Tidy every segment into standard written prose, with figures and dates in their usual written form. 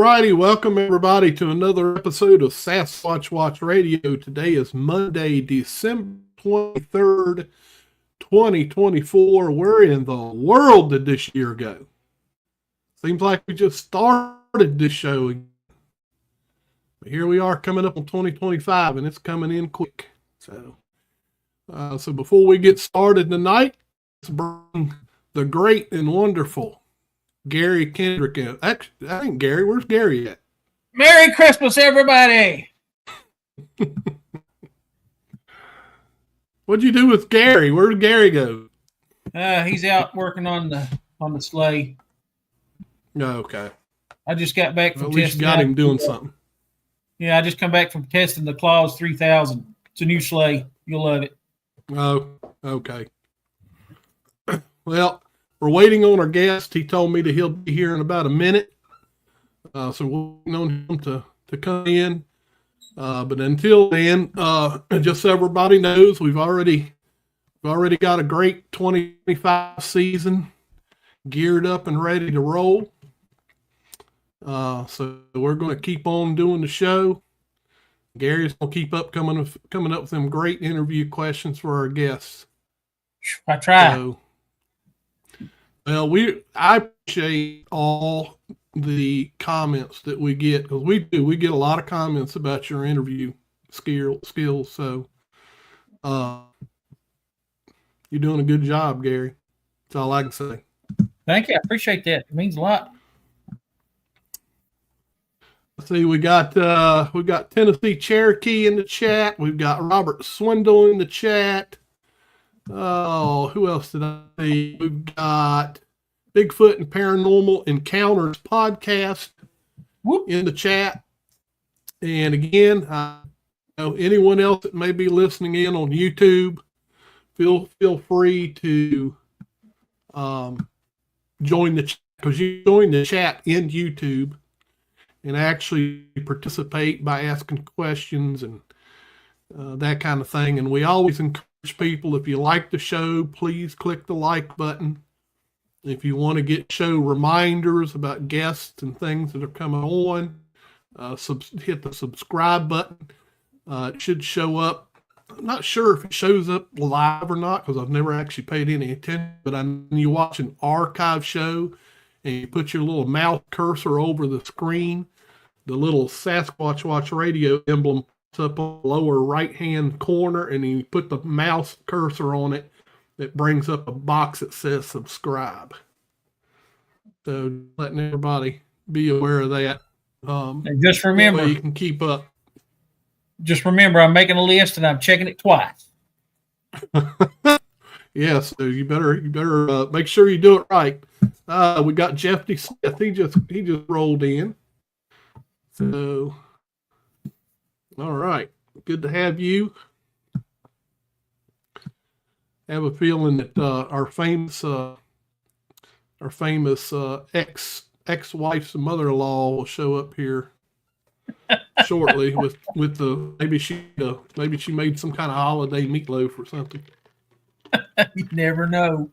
righty, welcome everybody to another episode of Sasquatch Radio. Today is Monday, December 23rd, 2024. Where in the world did this year go? Seems like we just started this show again. But here we are coming up on 2025 and it's coming in quick. So before we get started tonight, let's bring the great and wonderful Gary Kendrick. Actually, I think Gary, where's Gary at? Merry Christmas, everybody. What'd you do with Gary? Where'd Gary go? He's out working on the sleigh. Oh, okay. I just got back from at least you got him doing something. Yeah, I just come back from testing the Claus 3000. It's a new sleigh. You'll love it. Oh, okay. Well, we're waiting on our guest. He told me that he'll be here in about a minute. So we're waiting on him to come in. But until then, just so everybody knows, we've already got a great 2025 season geared up and ready to roll. So we're going to keep on doing the show. Gary's going to keep up coming up with some great interview questions for our guests. I try. So, well, I appreciate all the comments that we get, because we get a lot of comments about your interview skills. So, you're doing a good job, Gary. That's all I can say. Thank you. I appreciate that. It means a lot. Let's see, we got Tennessee Cherokee in the chat. We've got Robert Swindle in the chat. Oh, who else did I see? We've got Bigfoot and Paranormal Encounters podcast in the chat. And again, anyone else that may be listening in on YouTube, feel free to join the chat, because you join the chat in YouTube and actually participate by asking questions and that kind of thing. And we always encourage people, if you like the show, please click the like button. If you want to get show reminders about guests and things that are coming on, hit the subscribe button. It should show up. I'm not sure if it shows up live or not, because I've never actually paid any attention, but when you watch an archive show and you put your little mouse cursor over the screen, the little Sasquatch Radio emblem up on the lower right-hand corner, and you put the mouse cursor on it, it brings up a box that says subscribe. So letting everybody be aware of that. And just remember, you can keep up. Just remember, I'm making a list and I'm checking it twice. Yes, so you better make sure you do it right. We got Jeffy Smith. He just rolled in. So, all right, good to have you. I have a feeling that our famous ex-wife's mother-in-law will show up here shortly with the maybe she made some kind of holiday meatloaf or something. You never know.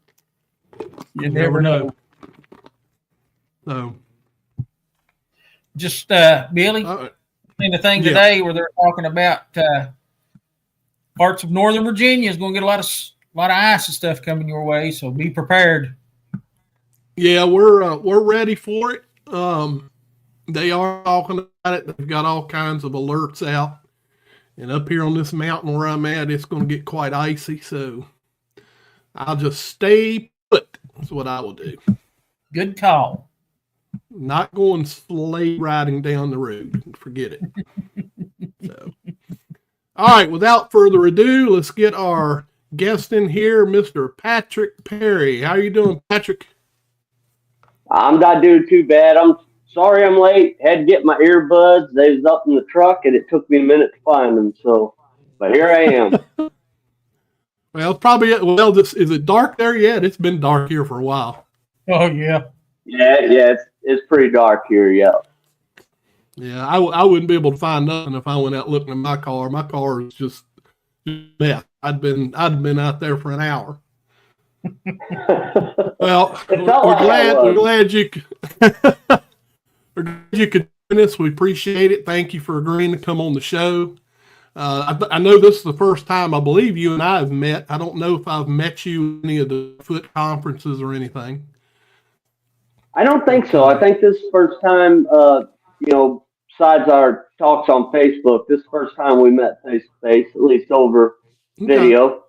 You never know. So, just Billy, in the thing today where they're talking about parts of Northern Virginia is going to get a lot of ice and stuff coming your way, so be prepared. Yeah, we're ready for it. They are talking about it. They've got all kinds of alerts out, and up here on this mountain where I'm at, it's going to get quite icy. So I'll just stay put. That's what I will do. Good call. Not going sleigh riding down the road. Forget it. So, all right. Without further ado, let's get our guest in here, Mr. Patrick Perry. How are you doing, Patrick? I'm not doing too bad. I'm sorry I'm late. Had to get my earbuds. They was up in the truck, and it took me a minute to find them. So, but here I am. Well, probably. Well, is it dark there yet? It's been dark here for a while. Oh yeah. Yeah. It's pretty dark here. Yeah. Yeah, I wouldn't be able to find nothing if I went out looking at my car. My car is just mess. I'd been out there for an hour. Well, we're glad you could us. We appreciate it. Thank you for agreeing to come on the show. I know this is the first time I believe you and I have met. I don't know if I've met you at any of the foot conferences or anything. I don't think so. I think this is the first time, besides our talks on Facebook, this is the first time we met face to face, at least over video.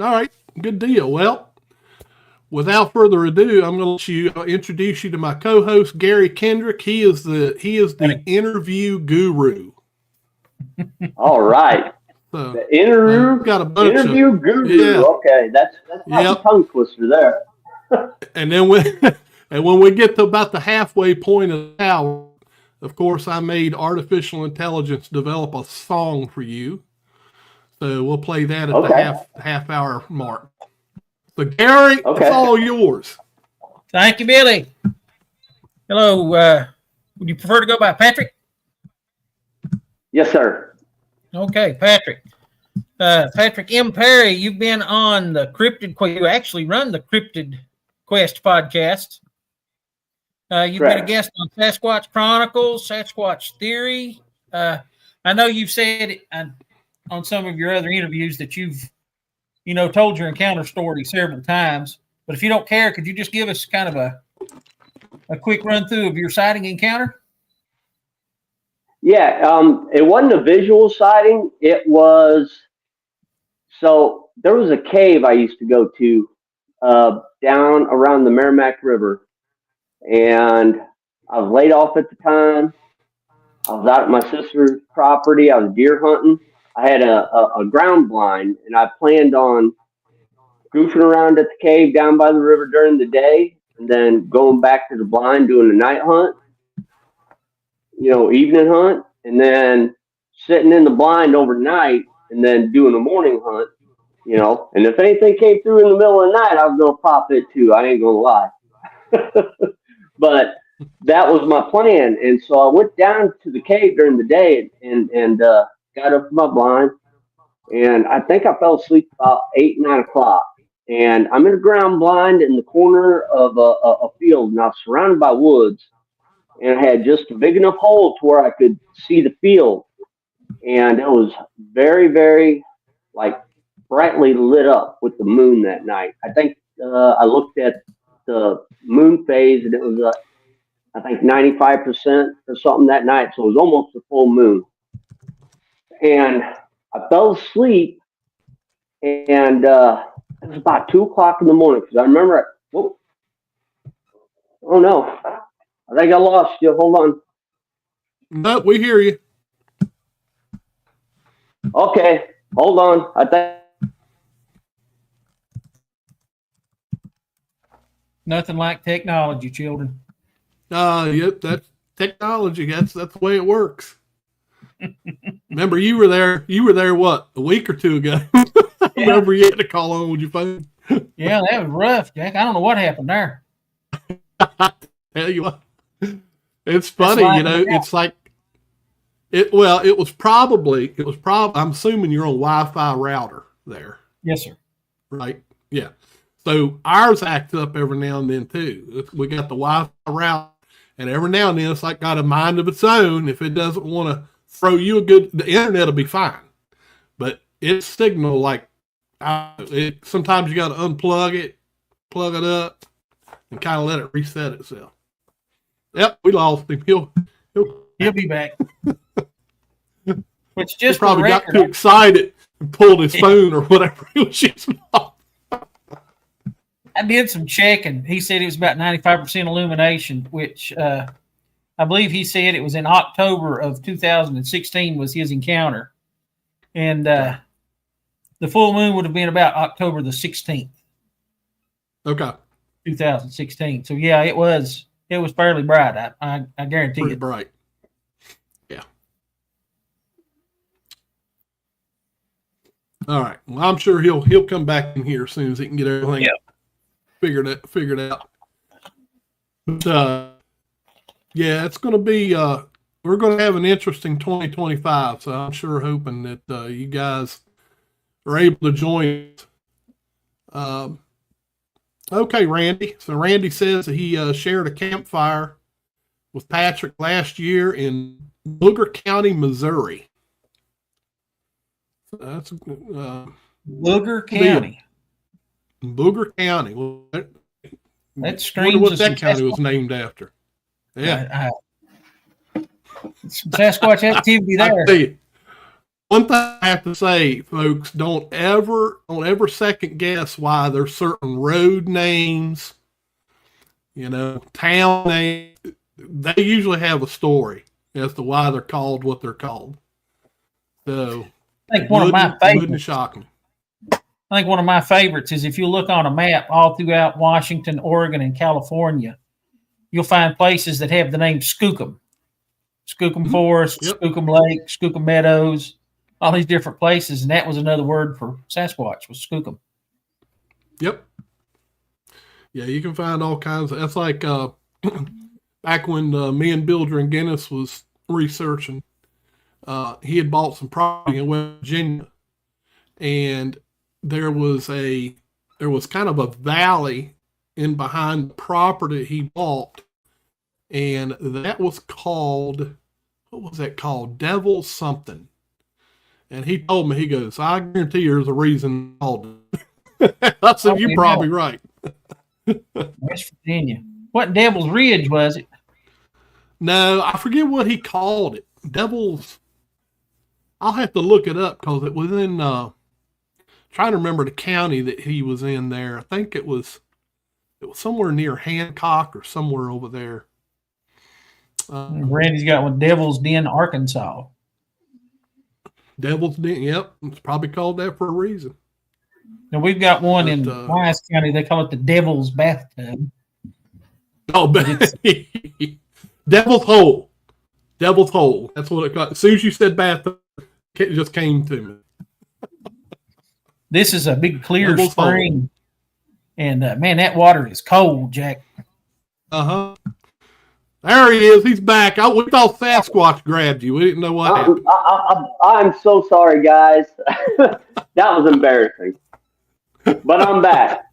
All right, good deal. Well, without further ado, I'm going to introduce you to my co-host Gary Kendrick. He is the interview guru. All right. So, the interview guru. Yeah. Okay, that's a tongue twister there. And then when we get to about the halfway point of the hour, of course, I made artificial intelligence develop a song for you. So we'll play that at the half hour mark. So Gary, it's all yours. Thank you, Billy. Hello. Would you prefer to go by Patrick? Yes, sir. Okay, Patrick. Patrick M. Perry, you've been on the Cryptid Quest. You actually run the Cryptid Quest Podcast. You've been a guest on Sasquatch Chronicles, Sasquatch Theory. I know you've said on some of your other interviews that you've, told your encounter story several times. But if you don't care, could you just give us kind of a quick run through of your sighting encounter? Yeah, it wasn't a visual sighting. It was, so there was a cave I used to go to down around the Merrimack River. And I was laid off at the time. I was out at my sister's property. I was deer hunting. I had a ground blind, and I planned on goofing around at the cave down by the river during the day, and then going back to the blind, doing a night hunt, evening hunt, and then sitting in the blind overnight, and then doing a morning hunt, And if anything came through in the middle of the night, I was going to pop it too. I ain't going to lie. But that was my plan. And so I went down to the cave during the day and got up from my blind. And I think I fell asleep about 8, 9 o'clock. And I'm in a ground blind in the corner of a field. And I was surrounded by woods. And I had just a big enough hole to where I could see the field. And it was very, very, brightly lit up with the moon that night. I think I looked at the moon phase, and it was I think 95% or something that night, so it was almost a full moon. And I fell asleep, and it was about 2 o'clock in the morning, because I remember, oh no, I think I lost you. Hold on. No, we hear you. Okay, hold on. I think. Nothing like technology, children. Yep, that's technology. That's the way it works. Remember, you were there, what, a week or two ago? Yeah. Remember you had to call on with your phone? Yeah, that was rough, Jack. I don't know what happened there. Tell you what, it's funny, it's like, it was probably, I'm assuming you're on Wi-Fi router there. Yes, sir. Right? Yeah. So ours acts up every now and then too. We got the Wi-Fi router, and every now and then it's got a mind of its own. If it doesn't want to throw you the internet will be fine. But its signal, sometimes you got to unplug it, plug it up, and kind of let it reset itself. Yep, we lost him. He'll be back. Which just he probably got too excited and pulled his phone or whatever he was using. I did some checking. He said it was about 95% illumination, which I believe he said it was in October of 2016 was his encounter. And the full moon would have been about October the 16th. Okay. 2016. So, yeah, it was fairly bright. I guarantee Pretty it. bright. Yeah. All right. Well, I'm sure he'll come back in here as soon as he can get everything figured out. But, yeah, it's going to be we're going to have an interesting 2025. So I'm sure hoping that you guys are able to join us. Okay, Randy. So Randy says that he shared a campfire with Patrick last year in Booger County, Missouri. That's Booger County. Booger County. Well, That I screams wonder what of that some county was Sasquatch. named after. Yeah. Some Sasquatch activity I there. tell you, one thing I have to say, folks, don't ever second guess why there's certain road names, town names. They usually have a story as to why they're called what they're called. So I think one of my wouldn't favorites. shock me. I think one of my favorites is if you look on a map all throughout Washington, Oregon, and California, you'll find places that have the name Skookum. Skookum Forest, Yep. Skookum Lake, Skookum Meadows, all these different places. And that was another word for Sasquatch, was Skookum. Yep. Yeah, you can find all kinds of. That's like back when me and Bill Dringennis was researching. He had bought some property in West Virginia, and there was kind of a valley in behind the property he bought, and that was called, what was that called? Devil's something. And he told me, he goes, I guarantee you there's a reason I called it. I said, you're probably right. West Virginia. What Devil's Ridge was it? No, I forget what he called it. Devil's, I'll have to look it up because it was in, trying to remember the county that he was in there. I think it was somewhere near Hancock or somewhere over there. Randy's got one, Devil's Den, Arkansas. Devil's Den, yep. It's probably called that for a reason. And we've got one in Wise County. They call it the Devil's Bathtub. Oh, but Devil's Hole. Devil's Hole. That's what it got. As soon as you said bathtub, it just came to me. This is a big clear Devil's spring. Hole. And man, that water is cold, Jack. There he is. He's back. We thought Sasquatch grabbed you. We didn't know what happened. I'm so sorry, guys. That was embarrassing. But I'm back.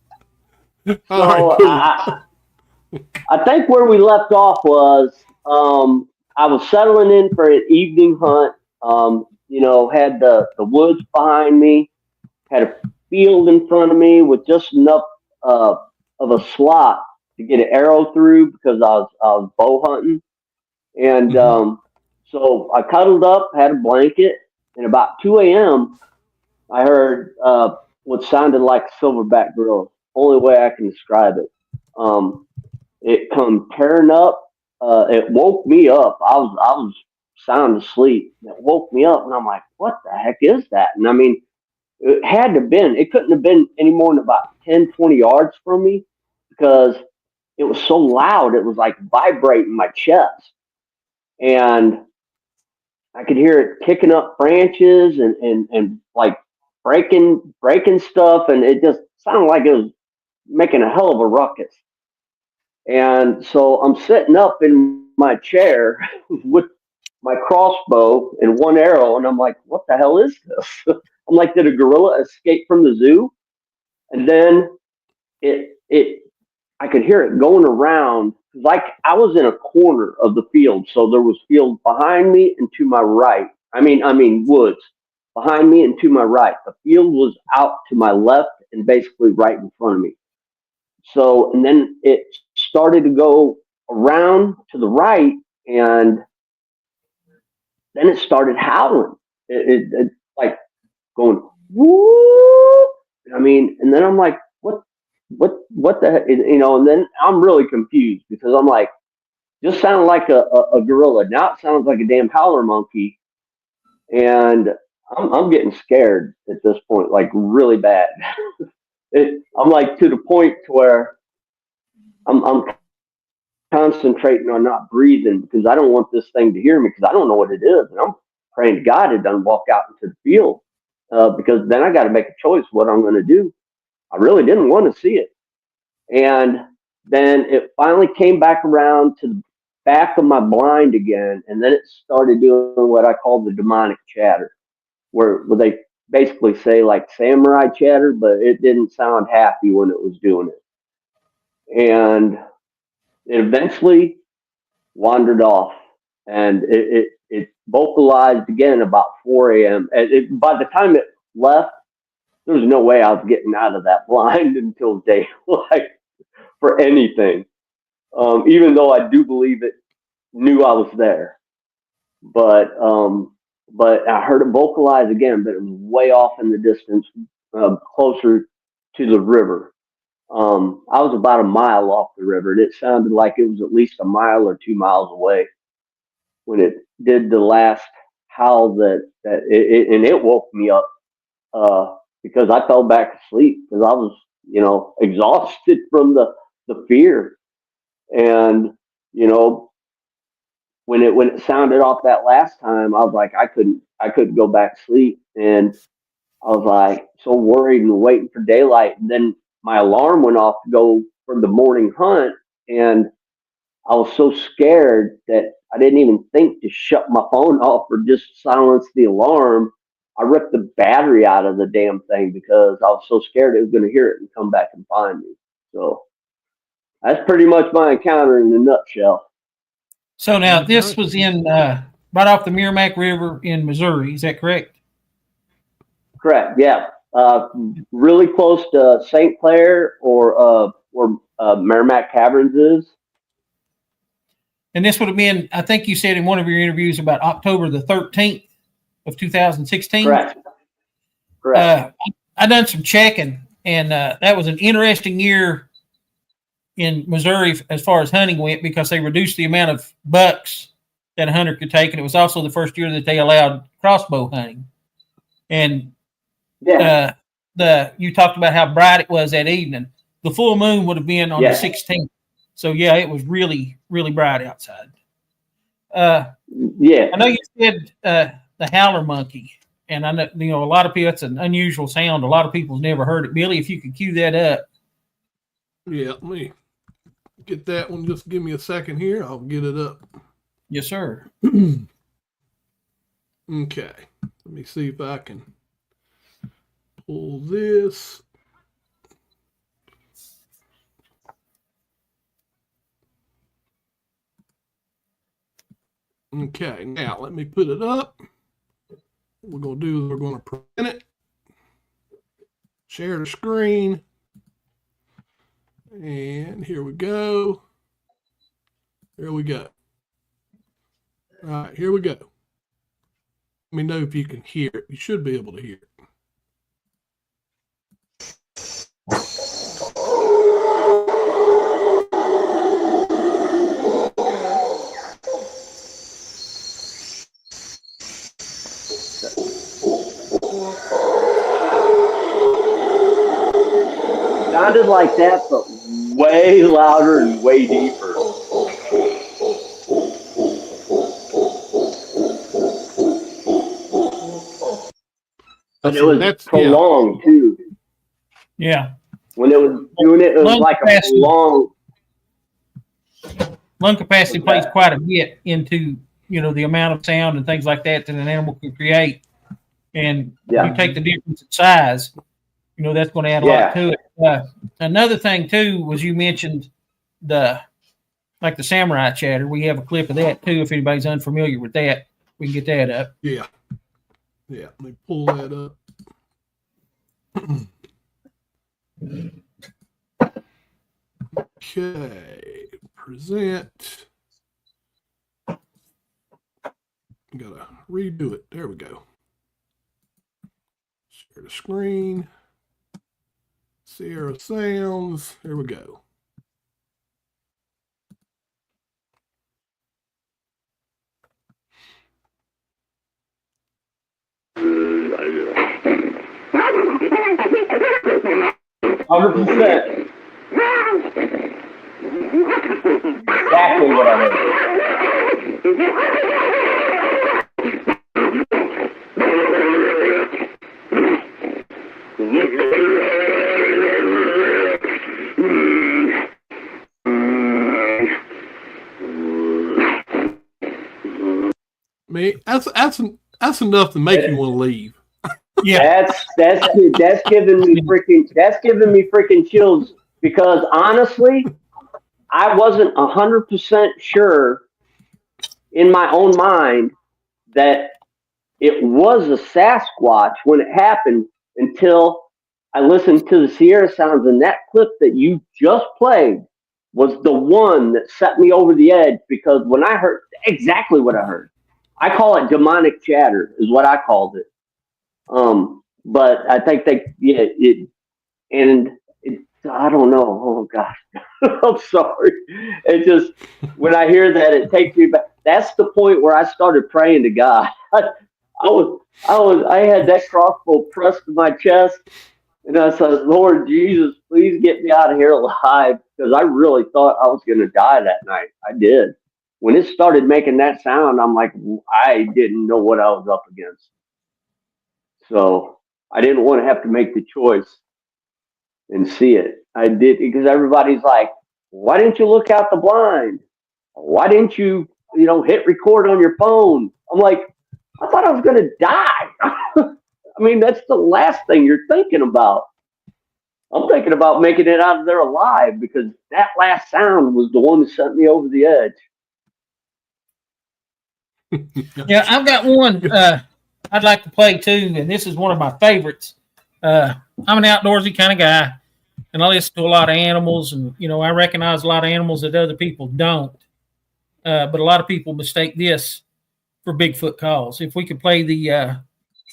All right, cool. I think where we left off was I was settling in for an evening hunt. Had the woods behind me, had a field in front of me with just enough of a slot to get an arrow through because I was bow hunting. And so I cuddled up, had a blanket, and about 2 a.m. I heard what sounded like a silverback gorilla. Only way I can describe it. It come tearing up. It woke me up. I was sound asleep. It woke me up, and I'm like, what the heck is that? And I mean, it had to have been. It couldn't have been any more than about 10, 20 yards from me because it was so loud. It was like vibrating my chest. And I could hear it kicking up branches and like breaking stuff. And it just sounded like it was making a hell of a ruckus. And so I'm sitting up in my chair with my crossbow and one arrow. And I'm like, what the hell is this? I'm like, did a gorilla escape from the zoo? And then I could hear it going around, like I was in a corner of the field. So there was field behind me and to my right. I mean woods behind me and to my right. The field was out to my left and basically right in front of me. So, and then it started to go around to the right, and then it started howling. It like going, woo! I mean, and then I'm like, what the heck? And then I'm really confused because I'm like, just sounded like a gorilla. Now it sounds like a damn howler monkey. And I'm getting scared at this point, like really bad. I'm like to the point to where I'm concentrating on not breathing because I don't want this thing to hear me because I don't know what it is. And I'm praying to God it doesn't walk out into the field because then I got to make a choice what I'm going to do. I really didn't want to see it. And then it finally came back around to the back of my blind again. And then it started doing what I call the demonic chatter, where they basically say like samurai chatter, but it didn't sound happy when it was doing it. And it eventually wandered off, and it vocalized again about 4 a.m. By the time it left, there was no way I was getting out of that blind until daylight for anything. Even though I do believe it knew I was there, but I heard it vocalize again, but it was way off in the distance, closer to the river. I was about a mile off the river, and it sounded like it was at least a mile or 2 miles away when it did the last howl and it woke me up, because I fell back asleep because I was, exhausted from the fear. And, when it sounded off that last time, I was like, I couldn't go back to sleep. And I was like so worried and waiting for daylight. And then my alarm went off to go for the morning hunt. And I was so scared that I didn't even think to shut my phone off or just silence the alarm. I ripped the battery out of the damn thing because I was so scared it was going to hear it and come back and find me. So that's pretty much my encounter in a nutshell. So now this was in right off the Merrimack River in Missouri. Is that correct? Correct. Yeah. Really close to St. Clair or Merrimack Caverns is. And this would have been, I think you said in one of your interviews, about October the 13th of 2016. Correct. Correct. I done some checking, and that was an interesting year in Missouri as far as hunting went, because they reduced the amount of bucks that a hunter could take, and it was also the first year that they allowed crossbow hunting. And you talked about how bright it was that evening. The full moon would have been on the 16th. So yeah, it was really, really bright outside. I know you said the howler monkey, and I know a lot of people, that's an unusual sound. A lot of people's never heard it. Billy, if you could cue that up. Yeah, let me get that one. Just give me a second here. I'll get it up. Yes, sir. Okay. Let me see if I can pull this. Okay, now let me put it up. What we're going to do is we're going to print it, share the screen, and here we go. Here we go. All right, here we go. Let me know if you can hear it. You should be able to hear it. Sounded like that, but way louder and way deeper. And it was prolonged too. Yeah. When it was doing it, it was like a long. Lung capacity plays quite a bit into, the amount of sound and things like that an animal can create. And you take the difference in size, that's going to add a lot to it. Another thing too was you mentioned the samurai chatter. We have a clip of that too. If anybody's unfamiliar with that, we can get that up. Yeah. Yeah. Let me pull that up. Okay. Present. Gotta redo it. There we go. Share the screen. Sierra sounds. Here we go. %. Exactly what I Me, that's enough to make you want to leave. Yeah, that's giving me freaking chills, because honestly, I wasn't 100% sure in my own mind that it was a Sasquatch when it happened until I listened to the Sierra Sounds, and that clip that you just played was the one that set me over the edge, because when I heard exactly what I heard, I call it demonic chatter is what I called it. But I think I don't know. Oh gosh, I'm sorry. It just, when I hear that, it takes me back. That's the point where I started praying to God. I had that crossbow pressed to my chest, and I said, Lord Jesus, please get me out of here alive, because I really thought I was going to die that night. I did. When it started making that sound, I'm like, I didn't know what I was up against. So I didn't want to have to make the choice and see it. I did, because everybody's like, why didn't you look out the blind? Why didn't you, hit record on your phone? I'm like, I thought I was going to die. I mean, that's the last thing you're thinking about. I'm thinking about making it out of there alive, because that last sound was the one that sent me over the edge. Yeah, I've got one I'd like to play too, and this is one of my favorites. I'm an outdoorsy kind of guy, and I listen to a lot of animals, and I recognize a lot of animals that other people don't. But a lot of people mistake this for Bigfoot calls. If we could play the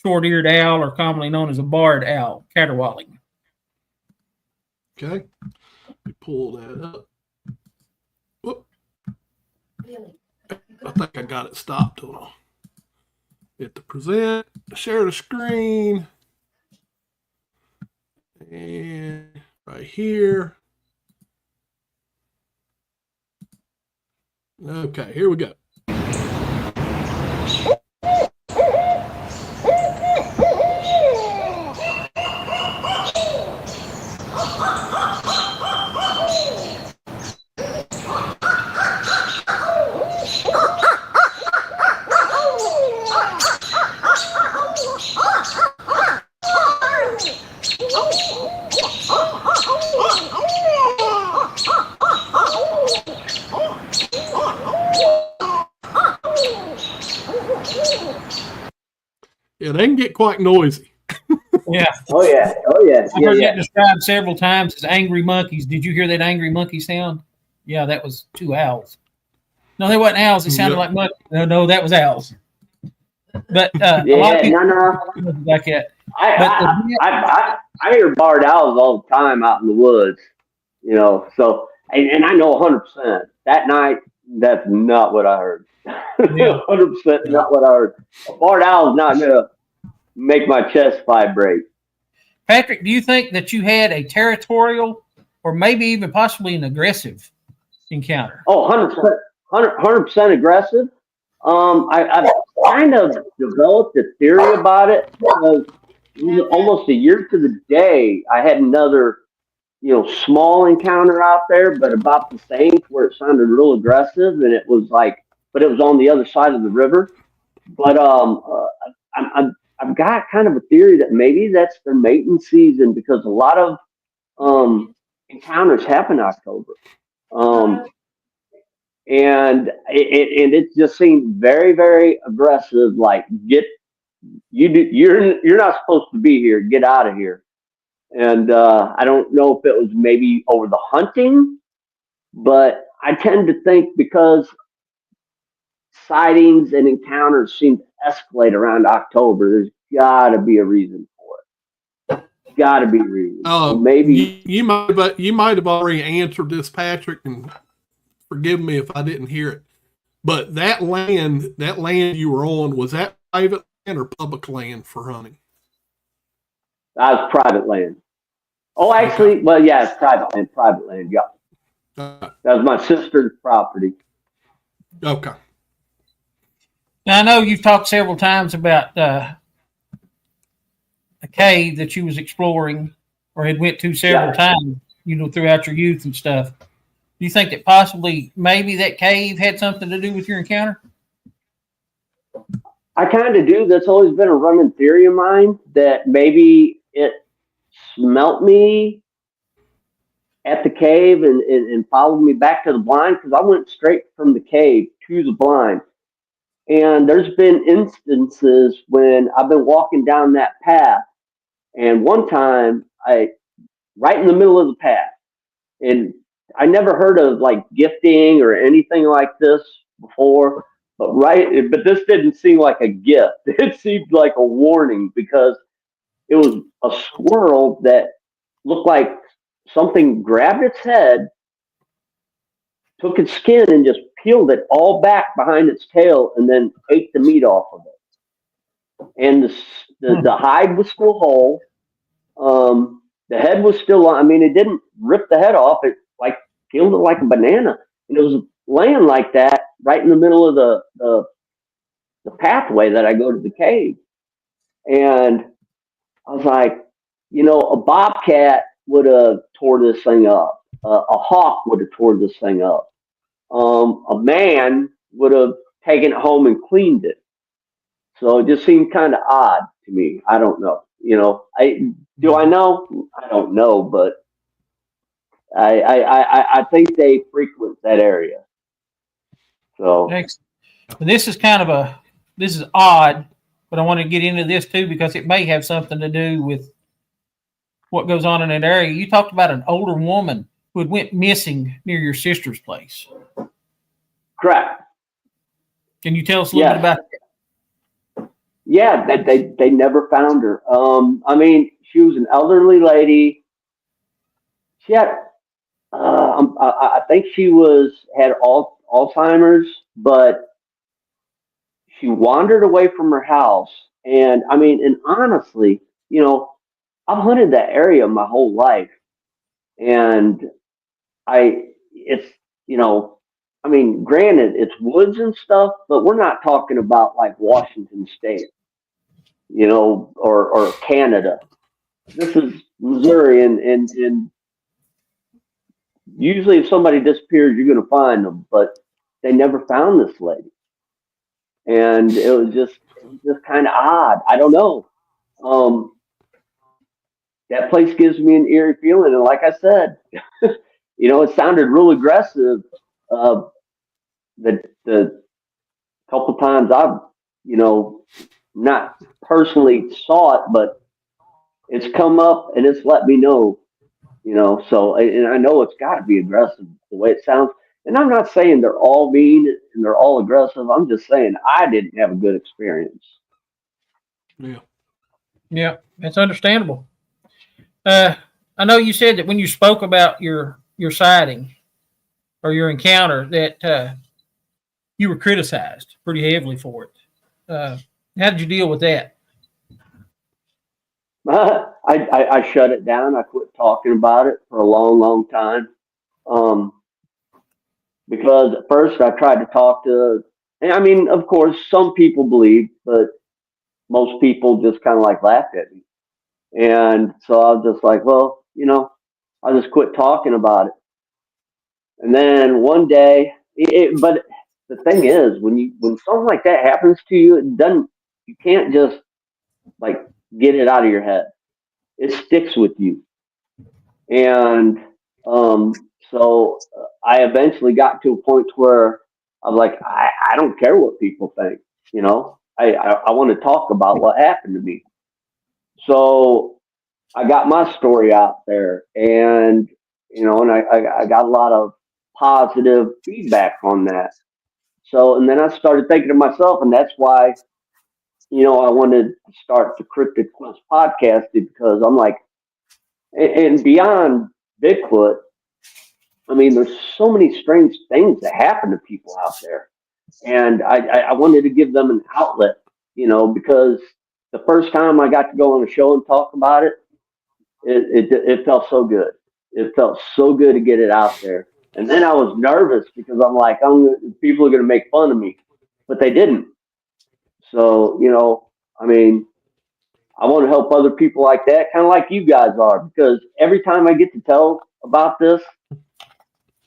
short-eared owl, or commonly known as a barred owl, caterwauling. Okay. Let me pull that up. Whoop. I think I got it stopped. Hold on. Hit the present, share the screen, and right here. Okay, here we go. Yeah, they can get quite noisy. Yeah. Oh yeah. I've heard that described several times as angry monkeys. Did you hear that angry monkey sound? Yeah, that was two owls. No, they wasn't owls. They sounded like monkeys. No, that was owls. But a lot of people like that. I hear barred owls all the time out in the woods. So and I know 100% that night that's not what I heard. 100% not what I heard. A barred owl is not gonna make my chest vibrate. Patrick, do you think that you had a territorial, or maybe even possibly an aggressive encounter? Oh, 100% aggressive. I've kind of developed a theory about it, because almost a year to the day, I had another, small encounter out there, but about the same, where it sounded real aggressive, and it was like, but it was on the other side of the river. But I've got kind of a theory that maybe that's their mating season, because a lot of encounters happen in October. And it just seemed very, very aggressive. Like, you're not supposed to be here. Get out of here. And I don't know if it was maybe over the hunting, but I tend to think because sightings and encounters seem to escalate around October, there's got to be a reason for it. Got to be a reason. Maybe you might have already answered this, Patrick, and forgive me if I didn't hear it. But that land you were on, was that private land or public land for hunting? That was private land. Oh, actually, okay. Well, yeah, it's private land. Yeah. That was my sister's property. Okay. Now, I know you've talked several times about a cave that you was exploring, or had went to several times, throughout your youth and stuff. Do you think that possibly maybe that cave had something to do with your encounter? I kind of do. That's always been a running theory of mine, that maybe it smelt me at the cave and followed me back to the blind, because I went straight from the cave to the blind. And there's been instances when I've been walking down that path, and one time right in the middle of the path, and I never heard of like gifting or anything like this before, but this didn't seem like a gift. It seemed like a warning because it was a squirrel that looked like something grabbed its head, took its skin, and just peeled it all back behind its tail, and then ate the meat off of it. And the hide was still whole. The head was still on. I mean, it didn't rip the head off. It like peeled it like a banana, and it was laying like that right in the middle of the pathway that I go to the cave. And I was like, a bobcat would have tore this thing up. A hawk would have tore this thing up. A man would have taken it home and cleaned it. So it just seemed kind of odd to me. I don't know. I know? I don't know, but I think they frequent that area. So Next, this is odd, but I want to get into this too because it may have something to do with what goes on in that area. You talked about an older woman who had went missing near your sister's place. correct. Can you tell us a little bit about that? Yeah, they never found her. I mean, she was an elderly lady. She had, I think she had Alzheimer's, but she wandered away from her house. And I mean, and honestly, I've hunted that area my whole life, and it's, I mean, granted, it's woods and stuff, but we're not talking about like Washington State, or Canada. This is Missouri, and usually if somebody disappears, you're going to find them, but they never found this lady. And it was just kind of odd. I don't know. That place gives me an eerie feeling. And like I said, it sounded real aggressive. The couple times I've, not personally saw it, but it's come up and it's let me know, so, and I know it's got to be aggressive the way it sounds. And I'm not saying they're all mean and they're all aggressive. I'm just saying I didn't have a good experience. Yeah, that's understandable. I know you said that when you spoke about your sighting or your encounter that you were criticized pretty heavily for it. How did you deal with that? I shut it down. I quit talking about it for a long, long time. Because at first I tried to talk to, and I mean, of course, some people believe, but most people just kind of like laughed at me. And so I was just like, well, I'll just quit talking about it. And then one day, but the thing is, when something like that happens to you, you can't just like get it out of your head. It sticks with you. And so I eventually got to a point where I'm like, I don't care what people think, I want to talk about what happened to me. So I got my story out there, and and I got a lot of positive feedback on that. So, and then I started thinking to myself, and that's why I wanted to start the Cryptid Quest podcast, because I'm like, and beyond Bigfoot, I mean, there's so many strange things that happen to people out there, and I wanted to give them an outlet, because the first time I got to go on a show and talk about it, it felt so good. It felt so good to get it out there. And then I was nervous because I'm like, people are going to make fun of me, but they didn't. So, I mean, I want to help other people like that, kind of like you guys are, because every time I get to tell about this,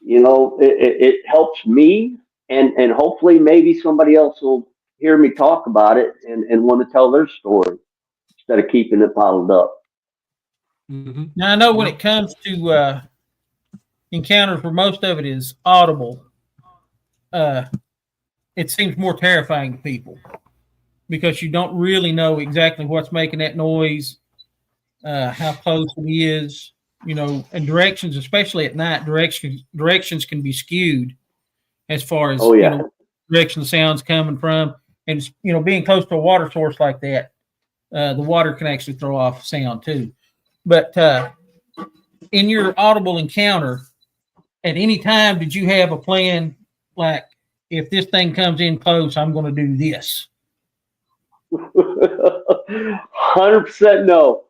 it helps me, and hopefully maybe somebody else will hear me talk about it and want to tell their story instead of keeping it bottled up. Mm-hmm. Now I know when it comes to encounters where most of it is audible, it seems more terrifying to people because you don't really know exactly what's making that noise, how close it is, and directions, especially at night, directions can be skewed as far as, direction the sound's coming from. And, being close to a water source like that, the water can actually throw off sound too. But in your audible encounter, at any time, did you have a plan like, if this thing comes in close, I'm going to do this? 100% no.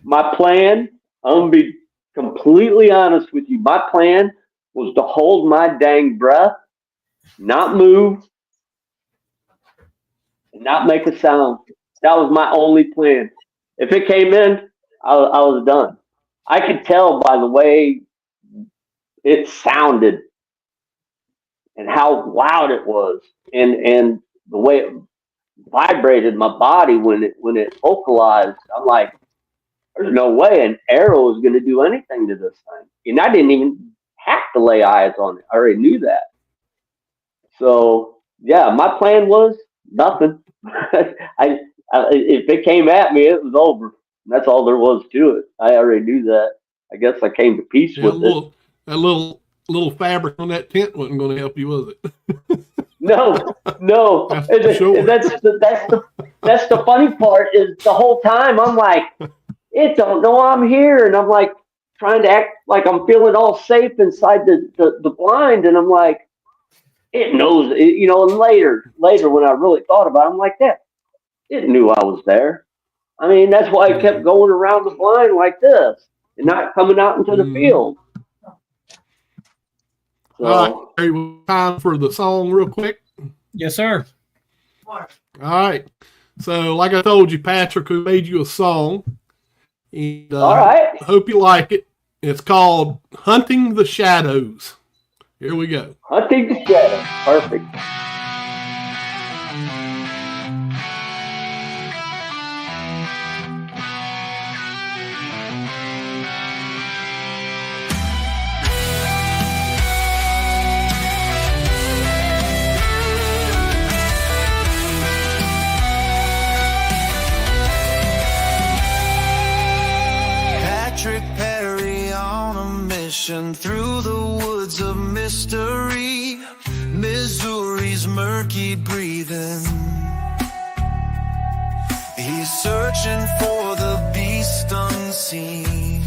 My plan, I'm going to be completely honest with you. My plan was to hold my dang breath, not move, and not make a sound. That was my only plan. If it came in, I was done. I could tell by the way it sounded and how loud it was, and the way it vibrated my body when it vocalized. I'm like, there's no way an arrow is going to do anything to this thing. And I didn't even have to lay eyes on it. I already knew that. So yeah, my plan was nothing. If it came at me, it was over. That's all there was to it. I already knew that. I guess I came to peace with it. That little fabric on that tent wasn't going to help you, was it? No. That's the funny part is the whole time I'm like, it don't know I'm here, and I'm like trying to act like I'm feeling all safe inside the blind, and I'm like, it knows, and later when I really thought about it, I'm like, that it knew I was there. I mean, that's why I kept going around the blind like this and not coming out into the field. So, time for the song real quick. Yes, sir. All right. So, like I told you, Patrick, who made you a song. And, all right. I hope you like it. It's called Hunting the Shadows. Here we go. Hunting the Shadows. Perfect. Through the woods of mystery, Missouri's murky breathing. He's searching for the beast unseen.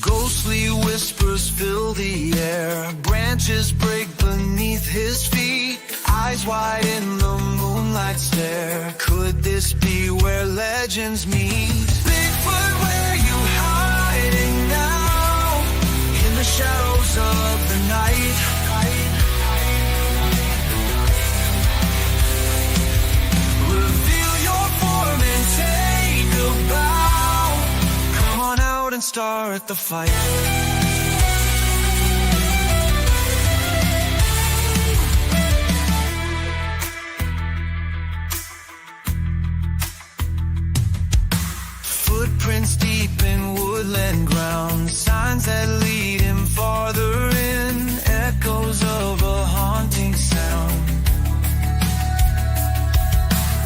Ghostly whispers fill the air, branches break beneath his feet. Eyes wide in the moonlight stare. Could this be where legends meet? Bigfoot, where you hiding now? In the shadows of the night. Reveal your form and take a bow. Come on out and start the fight. Footprints deep in woodland ground, signs that lead him farther in, echoes of a haunting sound.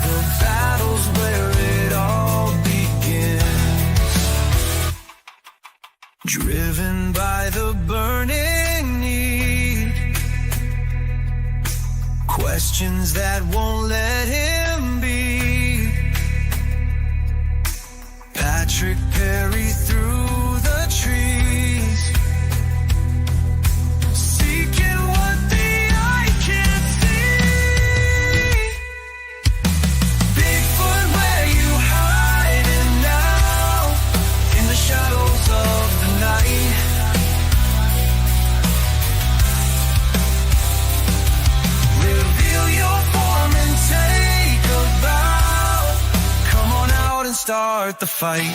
The battle's where it all begins. Driven by the burning need, questions that won't let him be. Patrick Perry through the trees, seeking what the eye can't see. Bigfoot, where you hiding now? In the shadows of the night. Reveal your form and take a bow. Come on out and start the fight.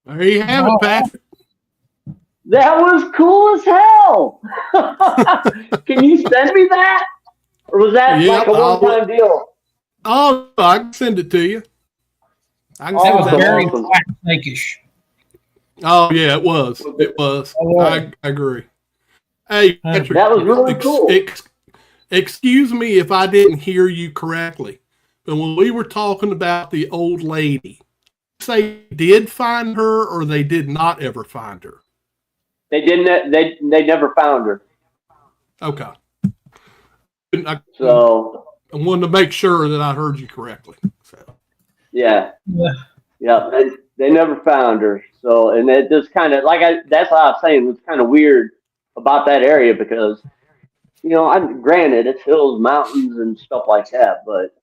There you have it, Patrick. That was cool as hell. Can you send me that? Or was that like a one-time deal? Oh, I can send it to you. That was very awesome. snakish. Oh, yeah, it was. It was. I agree. Hey, Patrick, that was really cool. Excuse me if I didn't hear you correctly, but when we were talking about the old lady, say did find her or they did not ever find her? They didn't. They never found her. Okay. So I wanted to make sure that I heard you correctly. So. Yeah. They never found her. So, and it just kind of that's what I was saying. It was kind of weird about that area because, granted it's hills, mountains, and stuff like that, but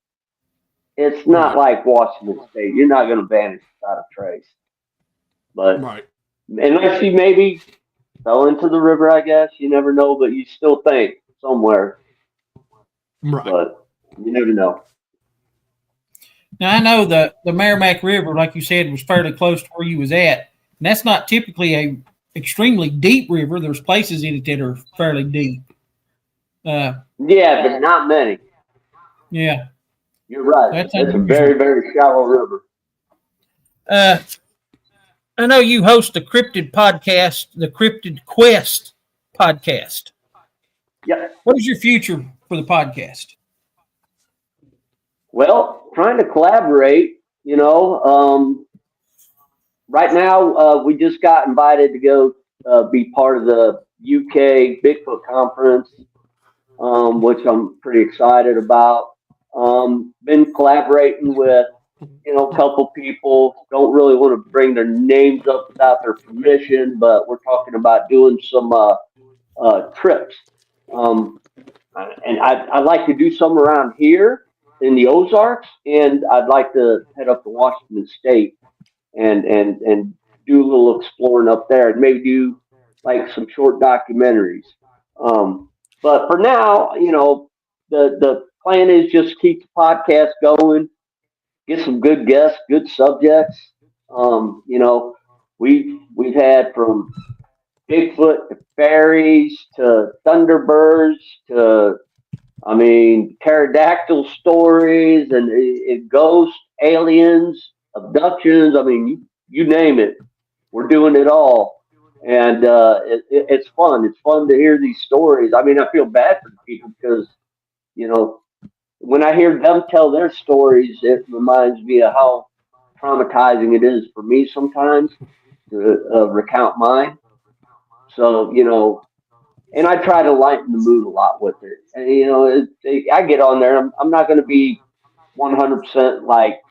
it's not like Washington State. You're not going to vanish without a trace. But unless you maybe fell into the river, I guess you never know. But you still think somewhere. Right. But you never know. Now, I know the Merrimack River, like you said, was fairly close to where you was at. And that's not typically a extremely deep river. There's places in it that are fairly deep. Yeah, but not many. Yeah. You're right. It's a very, very shallow river. I know you host the Cryptid Podcast, the Cryptid Quest Podcast. Yep. What is your future for the podcast? Well, trying to collaborate, right now we just got invited to go be part of the UK Bigfoot conference, which I'm pretty excited about. Been collaborating with, a couple people. Don't really want to bring their names up without their permission, but we're talking about doing some trips. And I'd like to do some around here in the Ozarks, and I'd like to head up to Washington State and do a little exploring up there, and maybe do like some short documentaries. But for now, the plan is just keep the podcast going, get some good guests, good subjects. We've had from Bigfoot to fairies to Thunderbirds to pterodactyl stories and ghosts, aliens, abductions. You name it. We're doing it all. And it's fun. It's fun to hear these stories. I feel bad for people because, when I hear them tell their stories, it reminds me of how traumatizing it is for me sometimes to recount mine. So, and I try to lighten the mood a lot with it. And, I get on there. I'm not going to be 100% like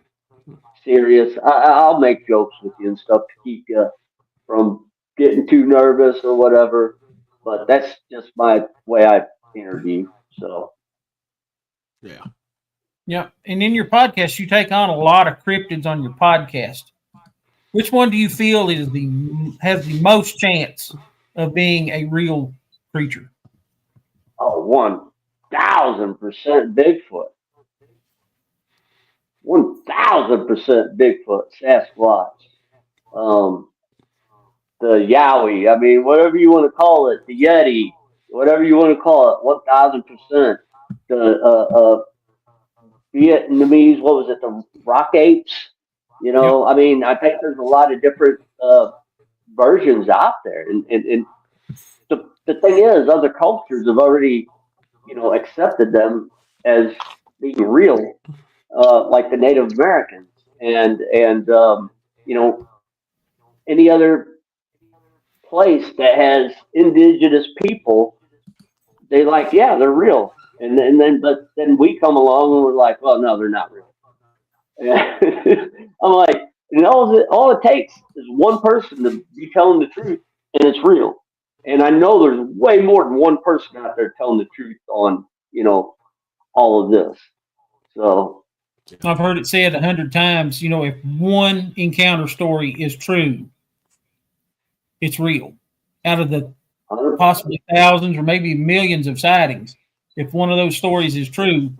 serious. I'll make jokes with you and stuff to keep you from getting too nervous or whatever. But that's just my way I interview. So, yeah. Yeah. And in your podcast, you take on a lot of cryptids on your podcast. Which one do you feel has the most chance of being a real creature? Oh, 1,000% Bigfoot. 1,000% Bigfoot, Sasquatch. The Yowie, whatever you want to call it, the Yeti, whatever you want to call it, 1,000%. The Vietnamese, what was it, the rock apes? I think there's a lot of different versions out there. And the thing is, other cultures have already, accepted them as being real, like the Native Americans and any other place that has indigenous people, they're real. But then we come along and we're like, well, no, they're not real. I'm like, all it takes is one person to be telling the truth, and it's real. And I know there's way more than one person out there telling the truth on, all of this. So I've heard it said 100 times, if one encounter story is true, it's real. Out of the possibly thousands or maybe millions of sightings, if one of those stories is true,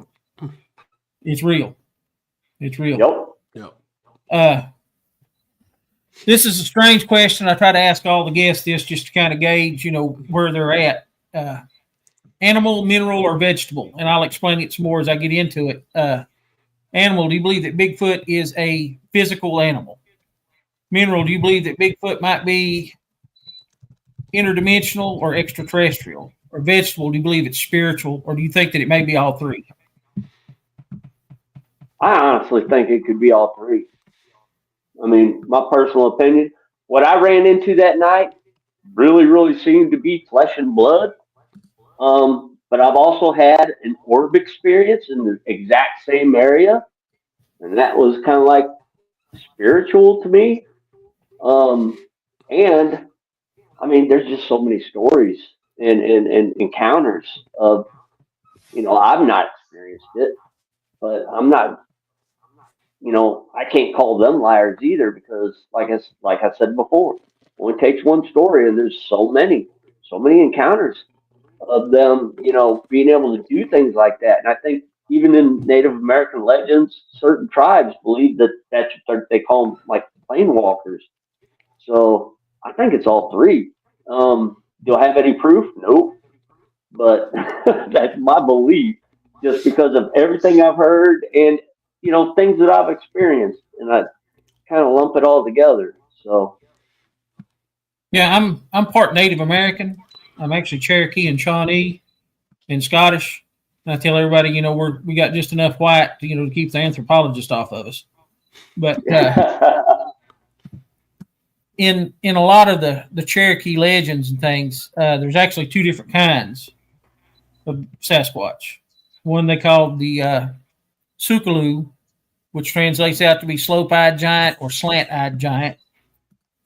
it's real. It's real. Yep. This is a strange question. I try to ask all the guests this just to kind of gauge, where they're at. Animal, mineral, or vegetable? And I'll explain it some more as I get into it. Animal, do you believe that Bigfoot is a physical animal? Mineral, do you believe that Bigfoot might be interdimensional or extraterrestrial? Or vegetable, do you believe it's spiritual, or do you think that it may be all three? I honestly think it could be all three. I mean, my personal opinion, what I ran into that night really, really seemed to be flesh and blood. But I've also had an orb experience in the exact same area, and that was kind of like spiritual to me. And I mean, there's just so many stories and encounters of, I've not experienced it, but I'm not, I can't call them liars either because, like I said before, it only takes one story, and there's so many encounters of them, being able to do things like that. And I think even in Native American legends, certain tribes believe that's what they call them, like planewalkers. So I think it's all three. Do I have any proof? Nope. But that's my belief, just because of everything I've heard and things that I've experienced, and I kind of lump it all together. So Yeah, I'm part Native American. I'm actually Cherokee and Shawnee and Scottish. And I tell everybody, we got just enough white to keep the anthropologist off of us. But in a lot of the Cherokee legends and things, there's actually two different kinds of Sasquatch. One they called the Sukaloo, which translates out to be slope-eyed giant or slant-eyed giant.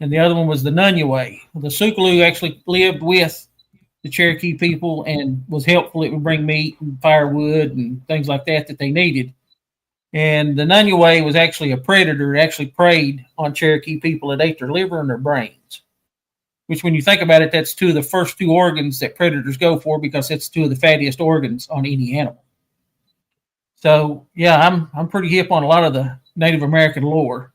And the other one was the Nunyaway. The Sukaloo actually lived with the Cherokee people and was helpful. It would bring meat and firewood and things like that they needed. And the Nunyaway was actually a predator. It actually preyed on Cherokee people that ate their liver and their brains, which when you think about it, that's two of the first two organs that predators go for because it's two of the fattiest organs on any animal. So, yeah, I'm pretty hip on a lot of the Native American lore.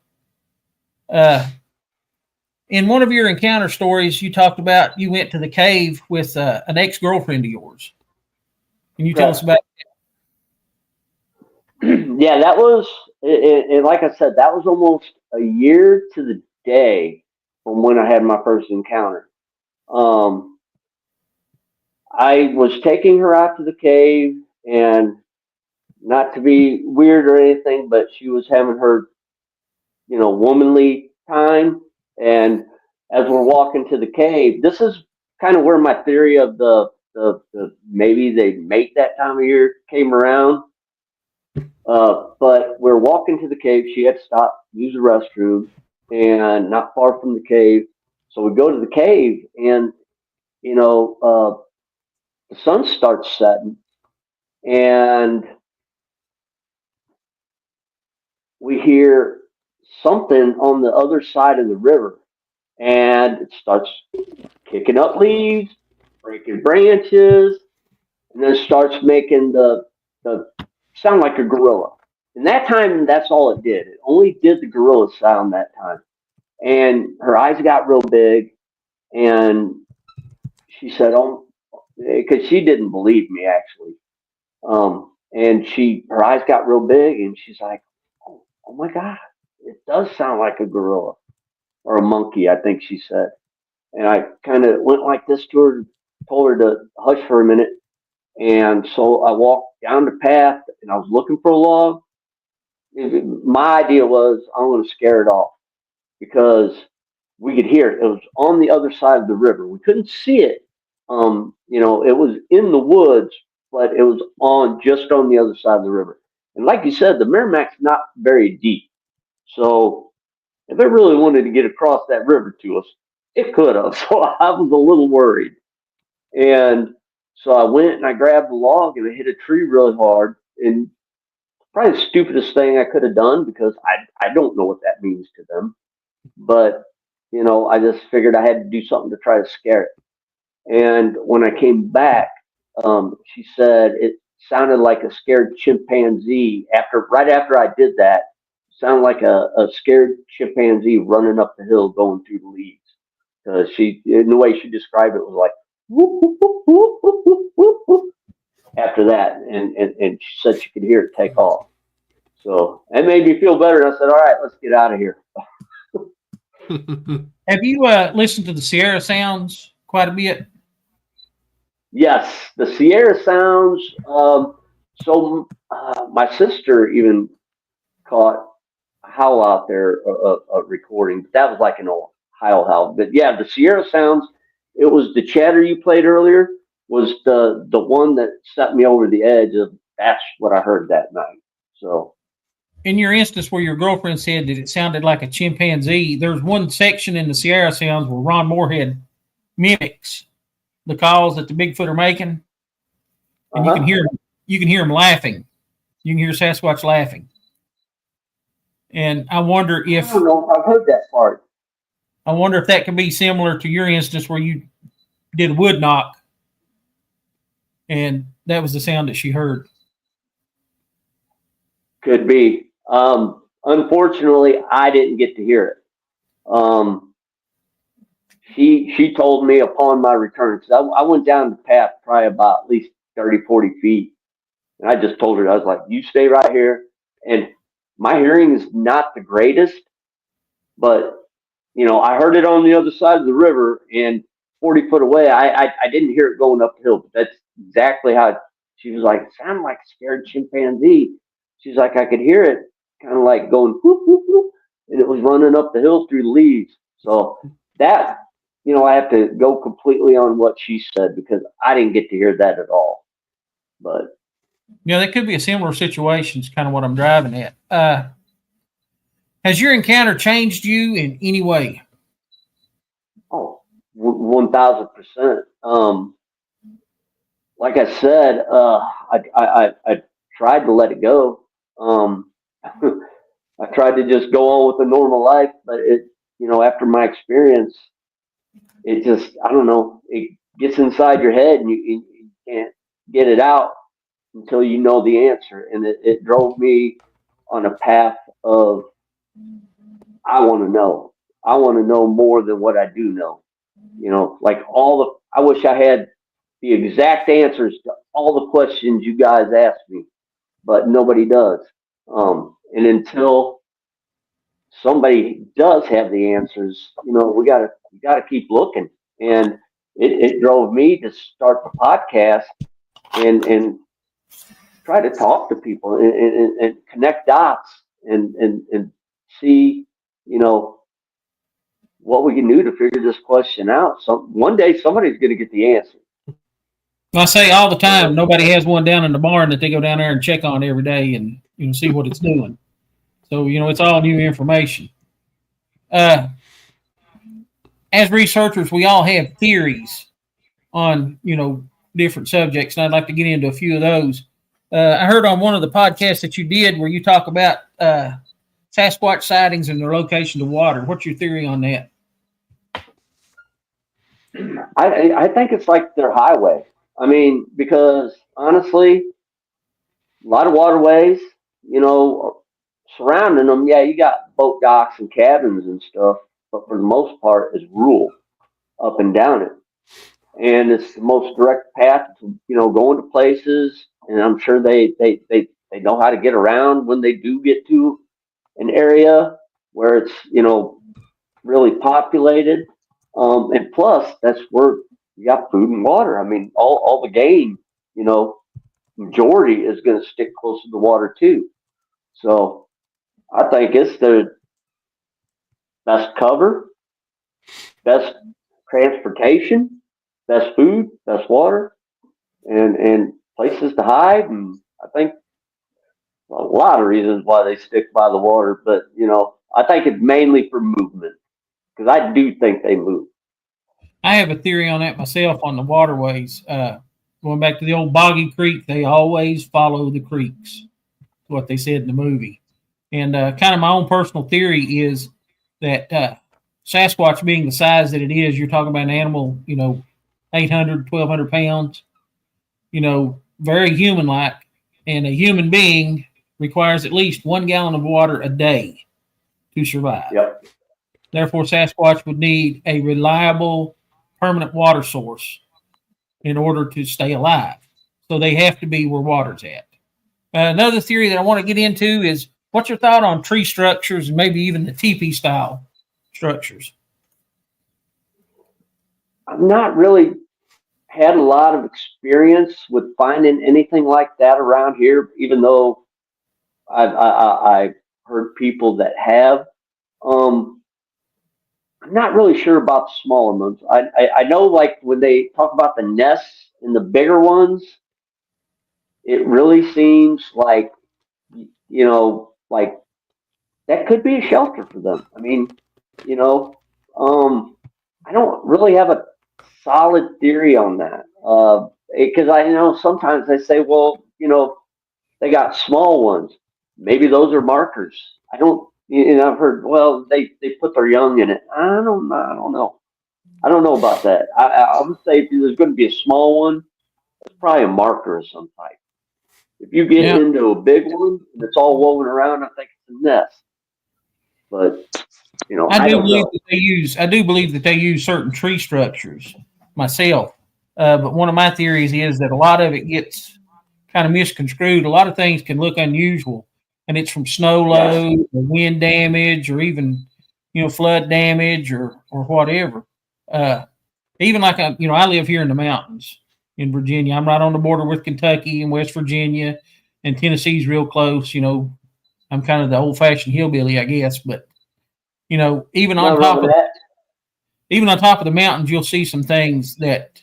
In one of your encounter stories, you talked about you went to the cave with an ex-girlfriend of yours. Can you tell us about that? Yeah, that was, and like I said, that was almost a year to the day from when I had my first encounter. I was taking her out to the cave, and not to be weird or anything, but she was having her, womanly time. And as we're walking to the cave, this is kind of where my theory of the maybe they mate that time of year came around. But we're walking to the cave. She had to stop, use the restroom, and not far from the cave. So we go to the cave, and the sun starts setting, and we hear something on the other side of the river, and it starts kicking up leaves, breaking branches, and then starts making the sound like a gorilla. And that time, that's all it did. It only did the gorilla sound that time. And her eyes got real big, and she said, "Oh," because she didn't believe me actually. And her eyes got real big, and she's like, "Oh my God, it does sound like a gorilla or a monkey," I think she said. And I kind of went like this to her, told her to hush for a minute. And so I walked down the path, and I was looking for a log. My idea was I'm going to scare it off because we could hear it. It was on the other side of the river. We couldn't see it. It was in the woods, but it was just on the other side of the river. And like you said, the Merrimac's not very deep. So if it really wanted to get across that river to us, it could have. So I was a little worried. And so I went and I grabbed the log and I hit a tree really hard. And probably the stupidest thing I could have done because I don't know what that means to them. But, I just figured I had to do something to try to scare it. And when I came back, she said it sounded like a scared chimpanzee. Right after I did that, sounded like a scared chimpanzee running up the hill going through the leaves. She, in the way she described it, was like whoop, whoop, whoop, whoop, whoop, whoop, whoop, whoop, after that, and she said she could hear it take off. So that made me feel better. And I said, all right, let's get out of here. Have you listened to the Sierra sounds quite a bit? Yes, the Sierra sounds. So my sister even caught a howl out there, a recording. But that was like an Ohio howl. But yeah, the Sierra sounds. It was the chatter you played earlier. Was the one that set me over the edge of that's what I heard that night. So. In your instance where your girlfriend said that it sounded like a chimpanzee, there's one section in the Sierra sounds where Ron Moorhead mimics the calls that the Bigfoot are making, and you can hear him laughing. You can hear Sasquatch laughing. And I wonder if I don't know if I've heard that part. I wonder if that could be similar to your instance where you did a wood knock, and that was the sound that she heard. Could be. Unfortunately, I didn't get to hear it. She told me upon my return, because I went down the path probably about at least 30, 40 feet. And I just told her, I was like, you stay right here. And my hearing is not the greatest, but, I heard it on the other side of the river, and 40 foot away, I didn't hear it going up the hill. But that's exactly how she was like, it sounded like a scared chimpanzee. She's like, I could hear it kind of like going whoop, whoop, whoop, and it was running up the hill through the leaves. So that, I have to go completely on what she said because I didn't get to hear that at all. But that could be a similar situation. Is kind of what I'm driving at. Has your encounter changed you in any way? Oh, 1,000%. Like I said, I tried to let it go. I tried to just go on with the normal life, but after my experience, it just, I don't know, it gets inside your head and you can't get it out until you know the answer. And it drove me on a path of, I want to know. I want to know more than what I do know. I wish I had the exact answers to all the questions you guys asked me, but nobody does. And until somebody does have the answers, we gotta keep looking. And it drove me to start the podcast and try to talk to people and connect dots and see, what we can do to figure this question out. So one day somebody's going to get the answer. I say all the time, nobody has one down in the barn that they go down there and check on every day and see what it's doing. So, it's all new information. As researchers, we all have theories on, different subjects, and I'd like to get into a few of those. I heard on one of the podcasts that you did where you talk about Sasquatch sightings and their location to water. What's your theory on that? I think it's like their highway. I mean, because honestly, a lot of waterways, surrounding them, yeah, you got boat docks and cabins and stuff, but for the most part, it's rural up and down it. And it's the most direct path to, going to places. And I'm sure they know how to get around when they do get to an area where it's, really populated. And plus, that's where you got food and water. I mean, all the game, majority is going to stick close to the water too. So I think it's the best cover, best transportation, best food, best water, and places to hide. And I think a lot of reasons why they stick by the water, but I think it's mainly for movement because I do think they move. I have a theory on that myself on the waterways. Going back to the old Boggy Creek, they always follow the creeks. What they said in the movie. And kind of my own personal theory is that Sasquatch being the size that it is, you're talking about an animal, 800, 1,200 pounds, very human-like. And a human being requires at least 1 gallon of water a day to survive. Yep. Therefore, Sasquatch would need a reliable, permanent water source in order to stay alive. So they have to be where water's at. Another theory that I want to get into is, what's your thought on tree structures and maybe even the teepee style structures? I've not really had a lot of experience with finding anything like that around here, even though I've heard people that have. I'm not really sure about the smaller ones. I know, like, when they talk about the nests and the bigger ones, it really seems like, like that could be a shelter for them. I mean, I don't really have a solid theory on that. Because I know sometimes they say, well, they got small ones. Maybe those are markers. I've heard, well, they put their young in it. I don't know. I don't know about that. I would say if there's going to be a small one, it's probably a marker of some type. If you get into a big one and it's all woven around, I think it's a nest. But I do believe that they use certain tree structures myself. But one of my theories is that a lot of it gets kind of misconstrued. A lot of things can look unusual, and it's from snow load or wind damage or even, flood damage or whatever. Even like, I live here in the mountains in Virginia. I'm right on the border with Kentucky and West Virginia, and Tennessee's real close. I'm kind of the old fashioned hillbilly, I guess, but even on top of the mountains, you'll see some things that,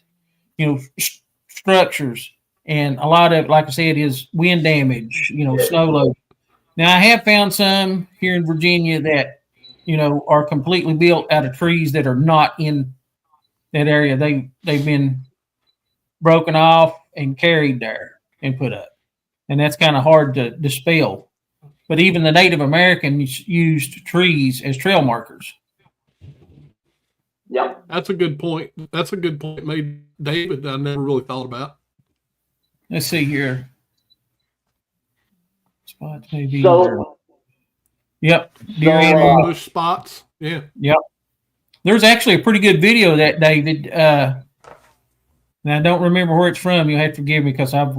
structures, and a lot of it, like I said, is wind damage, snow load. Now, I have found some here in Virginia that, are completely built out of trees that are not in that area. They've been broken off and carried there and put up. And that's kind of hard to dispel. But even the Native Americans used trees as trail markers. Yep. That's a good point. That's a good point made, David, that I never really thought about. Let's see here. Spots maybe. Yep. Bush spots. Yeah. Yep. There's actually a pretty good video of that, David. And I don't remember where it's from. You'll have to forgive me because I've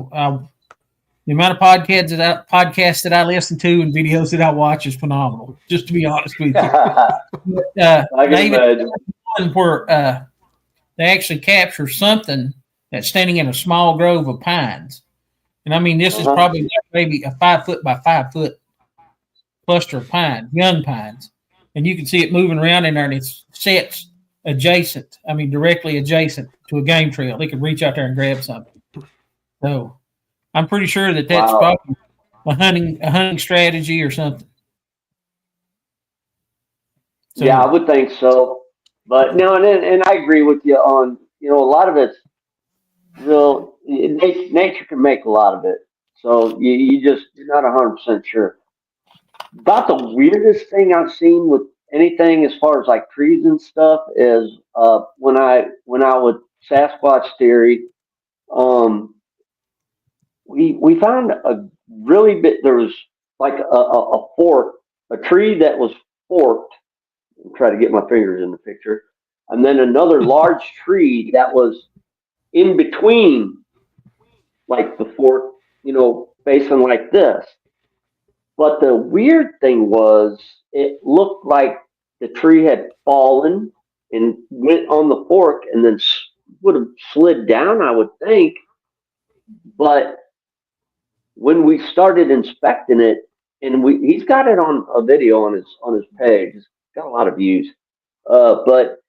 the amount of podcasts that I listen to and videos that I watch is phenomenal. Just to be honest with you, David, one where they actually capture something that's standing in a small grove of pines, and I mean this is probably maybe a 5 foot by 5 foot cluster of pines, young pines, and you can see it moving around in there, and it sets adjacent. I mean directly adjacent to a game trail. They could reach out there and grab something. So I'm pretty sure that that's probably a hunting strategy or something. So, yeah, I would think so. But no, and I agree with you on, a lot of it's real. Nature can make a lot of it. So you're not 100% sure. About the weirdest thing I've seen with anything as far as like trees and stuff is when I with Sasquatch theory, we found a really bit. There was like a fork, a tree that was forked. I'll try to get my fingers in the picture, and then another large tree that was in between, like the fork, facing like this. But the weird thing was, it looked like the tree had fallen and went on the fork, and then would have slid down, I would think. But when we started inspecting it, and he's got it on a video on his page. It's got a lot of views. But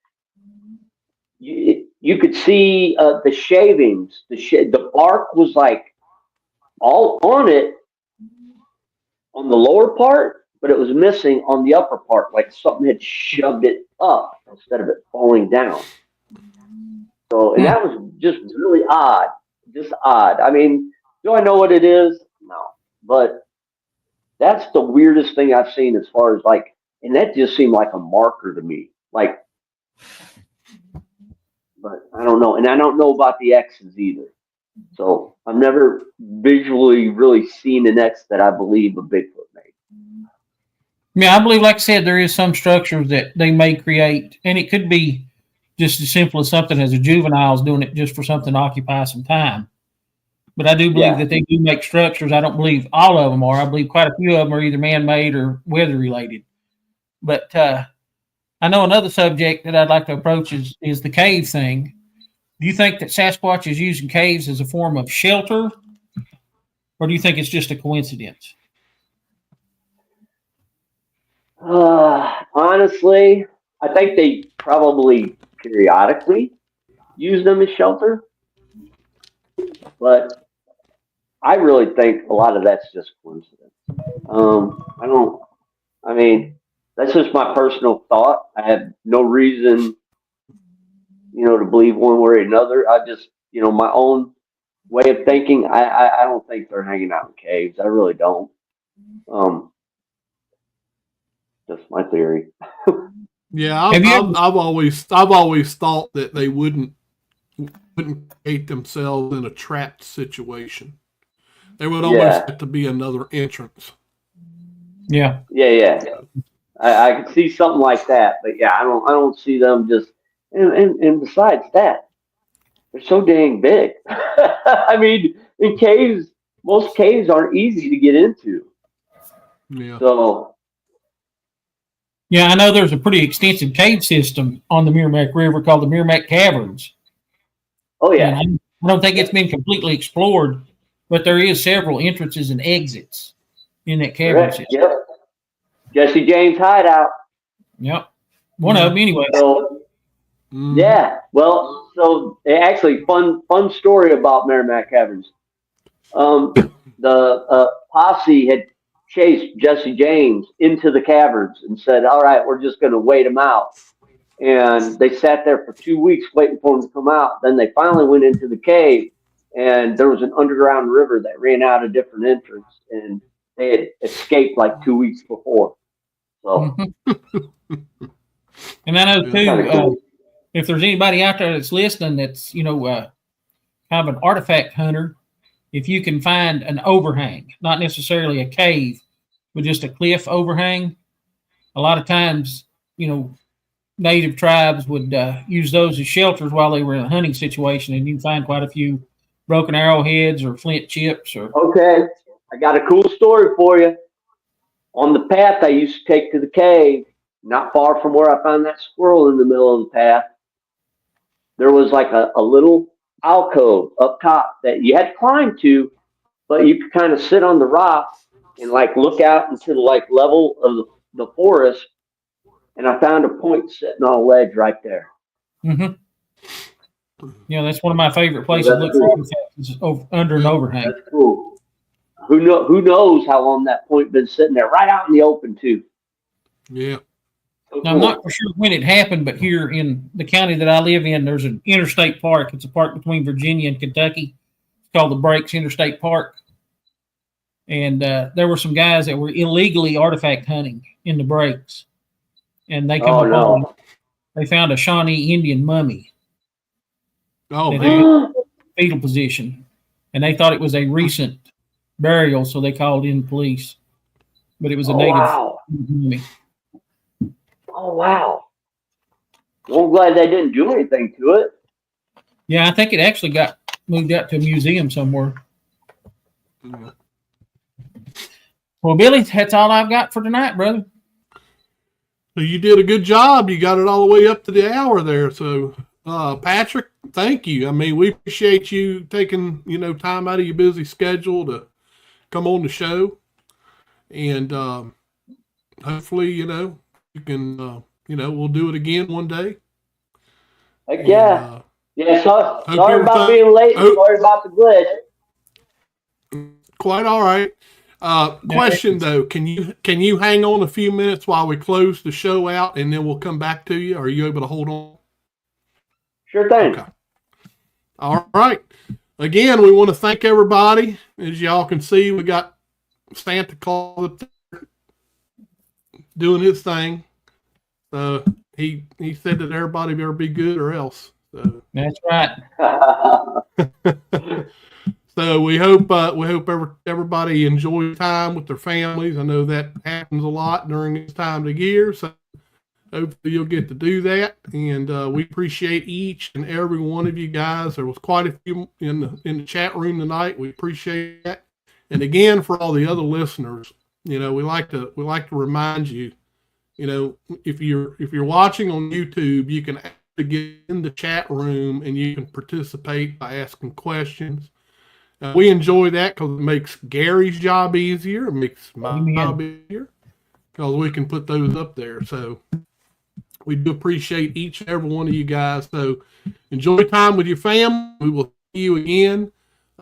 you could see the shavings. The bark was like all on it on the lower part, but it was missing on the upper part, like something had shoved it up instead of it falling down. So, and that was just really odd. Just odd. I mean, do I know what it is? No. But that's the weirdest thing I've seen as far as like, and that just seemed like a marker to me. Like, but I don't know. And I don't know about the X's either. So I've never visually really seen an X that I believe a Bigfoot made. Yeah, I believe, like I said, there is some structures that they may create, and it could be just as simple as something as a juvenile's doing it just for something to occupy some time. But I do believe Yeah. that they do make structures. I don't believe all of them are. I believe quite a few of them are either man-made or weather-related. But I know another subject that I'd like to approach is the cave thing. Do you think that Sasquatch is using caves as a form of shelter, or do you think it's just a coincidence? Honestly, I think they probably periodically use them as shelter, but I really think a lot of that's just coincidence. I don't. I mean, that's just my personal thought. I have no reason, to believe one way or another. I just, my own way of thinking. I don't think they're hanging out in caves. I really don't. Just my theory. Yeah, I've always thought that they wouldn't create themselves in a trapped situation. There would almost have to be another entrance. Yeah. Yeah. I could see something like that, but yeah, I don't see them just. And besides that, they're so dang big. I mean, in caves, most caves aren't easy to get into. Yeah. So. Yeah, I know there's a pretty extensive cave system on the Merrimack River called the Merrimack Caverns. Oh yeah. And I don't think it's been completely explored, but there is several entrances and exits in that cavern system. Yep. Jesse James hideout. Yep. One of them anyway. So, yeah. Well, so actually, fun story about Merrimack Caverns. The posse had chased Jesse James into the caverns and said, "All right, we're just going to wait him out." And they sat there for 2 weeks waiting for him to come out. Then they finally went into the cave, and there was an underground river that ran out a different entrance, and they had escaped like 2 weeks before. So, and I know too, cool. if there's anybody out there that's listening that's kind of an artifact hunter, if you can find an overhang, not necessarily a cave, but just a cliff overhang, a lot of times, native tribes would use those as shelters while they were in a hunting situation, and you can find quite a few broken arrowheads or flint chips. Okay, I got a cool story for you. On the path I used to take to the cave, not far from where I found that squirrel in the middle of the path, there was like a little alcove up top that you had to climb to, but you could kind of sit on the rock and like look out into the like level of the forest. And I found a point sitting on a ledge right there. Mm-hmm. Yeah, that's one of my favorite places to look for under an overhang. That's cool. Who knows how long that point been sitting there, right out in the open too. Yeah. So now, I'm not for sure when it happened, but here in the county that I live in, there's an interstate park. It's a park between Virginia and Kentucky. It's called the Breaks Interstate Park. And there were some guys that were illegally artifact hunting in the breaks. And they come upon, they found a Shawnee Indian mummy. Oh, man. Fetal position. And they thought it was a recent burial, so they called in police. But it was a native mummy. Oh, wow. Well, I'm glad they didn't do anything to it. Yeah, I think it actually got moved out to a museum somewhere. Mm-hmm. Well, Billy, that's all I've got for tonight, brother. So you did a good job. You got it all the way up to the hour there. So, Patrick, thank you. I mean, we appreciate you taking, time out of your busy schedule to come on the show. And hopefully, you can, we'll do it again one day. Heck yeah. Sorry about being late. Sorry about the glitch. Quite all right. Question though, can you hang on a few minutes while we close the show out, and then we'll come back to you? Are you able to hold on? Sure thing. Okay. All right. Again, we want to thank everybody. As y'all can see, we got Santa Claus up there doing his thing. He said that everybody better be good or else. So. That's right. So we hope everybody enjoys time with their families. I know that happens a lot during this time of the year. So hopefully you'll get to do that. And we appreciate each and every one of you guys. There was quite a few in the chat room tonight. We appreciate that. And again, for all the other listeners, we like to remind you, if you're watching on YouTube, you can actually get in the chat room and you can participate by asking questions. We enjoy that because it makes Gary's job easier. It makes my job easier because we can put those up there. So we do appreciate each and every one of you guys. So enjoy time with your family. We will see you again.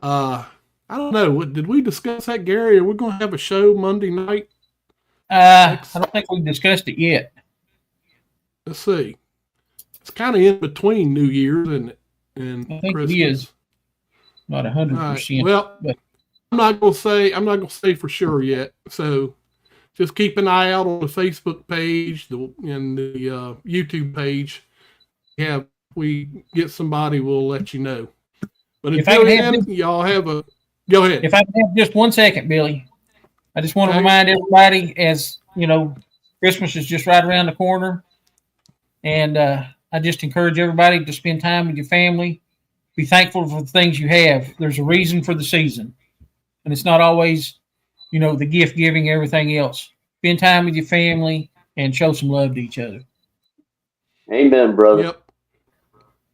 I don't know. Did we discuss that, Gary? Are we going to have a show Monday night? I don't think we've discussed it yet. Let's see. It's kind of in between New Year's and I think Christmas. it is. Not 100%. Right. Well, but I'm not gonna say for sure yet. So just keep an eye out on the Facebook page and the YouTube page. Yeah, if we get somebody, we'll let you know. But until then, y'all have a go ahead. If I can have just 1 second, Billy, I just want to remind everybody, as Christmas is just right around the corner, and I just encourage everybody to spend time with your family. Be thankful for the things you have. There's a reason for the season. And it's not always, the gift giving, everything else. Spend time with your family and show some love to each other. Amen, brother.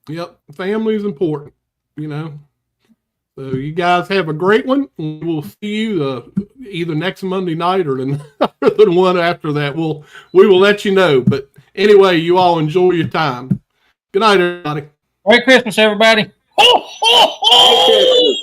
Yep. Family is important, So you guys have a great one. We'll see you either next Monday night or the one after that. We will let you know. But anyway, you all enjoy your time. Good night, everybody. Merry Christmas, everybody. Merry Christmas.